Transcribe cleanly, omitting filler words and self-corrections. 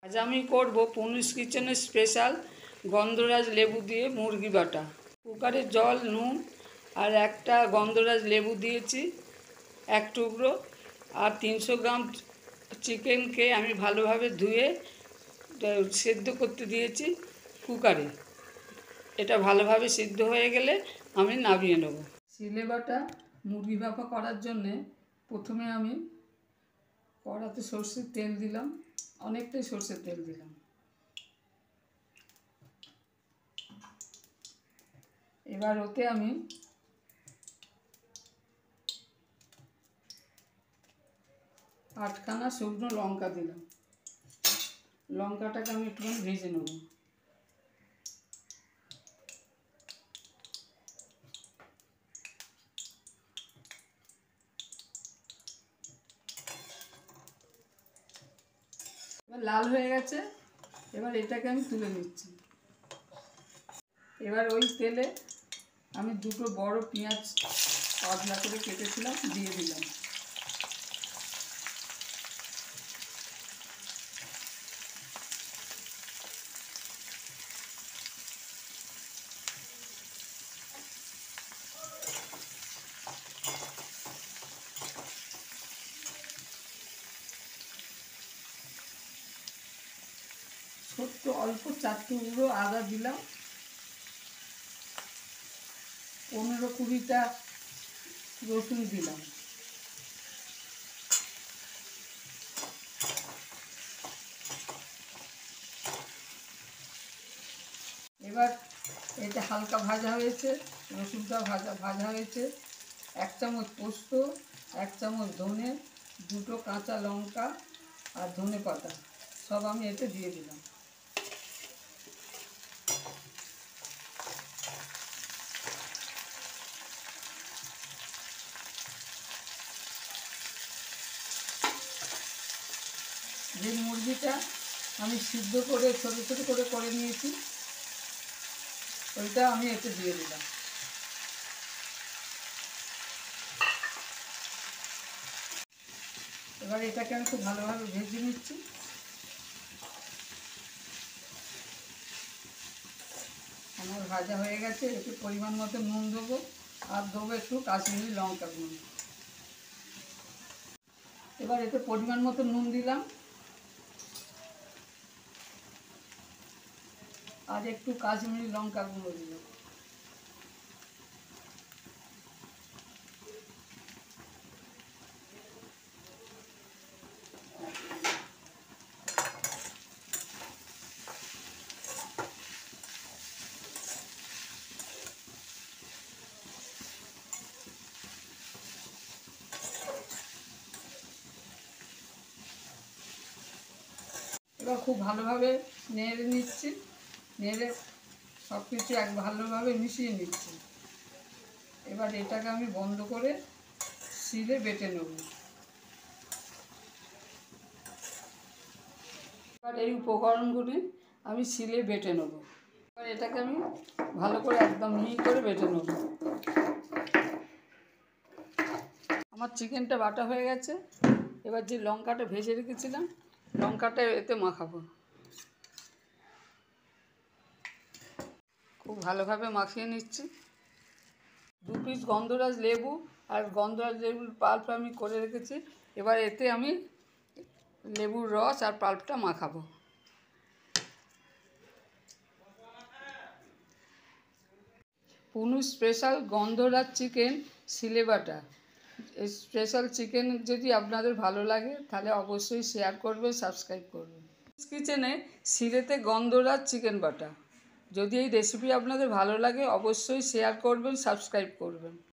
আজ আমি করব পুনুস কিচেনের স্পেশাল গন্ধরাজ লেবু দিয়ে মুরগি বাটা। কুকারে জল, নুন আর একটা গন্ধরাজ লেবু দিয়েছি, এক টুকরো। আর 300 গ্রাম চিকেনকে আমি ভালোভাবে ধুয়ে সেদ্ধ করতে দিয়েছি কুকারে। এটা ভালোভাবে সিদ্ধ হয়ে গেলে আমি নামিয়ে নেব। সিলে বাটা মুরগি ভাপা করার জন্যে প্রথমে আমি কড়াতে সরষের তেল দিলাম, অনেকটাই সরষের তেল দিলাম। এবার ওতে আমি আটখানা শুকনো লঙ্কা দিলাম। লঙ্কাটাকে আমি একটুখানি ভেজে নেব। এবার লাল হয়ে গেছে, এবার এটাকে আমি তুলে নিচ্ছি। এবার ওই তেলে আমি দুটো বড় পেঁয়াজ পাতলা করে কেটেছিলাম দিয়ে দিলাম। ছোট্ট অল্প 4 টুকরো আদা দিলাম। 15-20টা রসুন দিলাম। এবার এটা হালকা ভাজা হয়েছে, রসুনটা ভাজা হয়েছে। 1 চামচ পোস্ত, 1 চামচ ধনে, 2টো কাঁচা লঙ্কা আর ধনে পাতা সব আমি এতে দিয়ে দিলাম। যে মুরগিটা আমি সিদ্ধ করে ছোটো ছোটো করে নিয়েছি, ওইটা আমি এতে দিয়ে দিলাম। এবার এটাকে আমি খুব ভালোভাবে ভেজে নিচ্ছি। আমার ভাজা হয়ে গেছে। একটু পরিমাণ মতো নুন দেবো আর দেবো একটু কাশ্মীরি লঙ্কা গুঁড়ো। এবার এতে পরিমাণ মতো নুন দিলাম আর একটু কাশ্মীরি লঙ্কা গুঁড়ো দিলাম। এবার খুব ভালোভাবে নেড়ে নিচ্ছি, নেড়ে সব কিছু ভালোভাবে মিশিয়ে নিচ্ছি। এবার এটাকে আমি বন্ধ করে শিলে বেটে নেব। এবার এই উপকরণগুলি আমি শিলে বেটে নেব। এবার এটাকে আমি ভালো করে একদম মিহি করে বেটে নেব। আমার চিকেনটা বাটা হয়ে গেছে। এবার যে লঙ্কাটা ভেজে রেখেছিলাম, লঙ্কাটা এতে মাখাবো। খুব ভালোভাবে মাখিয়ে নিচ্ছি। 2 পিস গন্ধরাজ লেবু আর গন্ধরাজ লেবুর পাল্প আমি করে রেখেছি। এবার এতে আমি লেবুর রস আর পাল্পটা মাখাবো। পুনু স্পেশাল গন্ধরাজ চিকেন সিলে বাটা। এই স্পেশাল চিকেন যদি আপনাদের ভালো লাগে তাহলে অবশ্যই শেয়ার করবেন, সাবস্ক্রাইব করবেন। কিচেনে সিলেতে গন্ধরাজ চিকেন বাটা। যদি এই রেসিপি আপনাদের ভালো লাগে অবশ্যই শেয়ার করবেন, সাবস্ক্রাইব করবেন।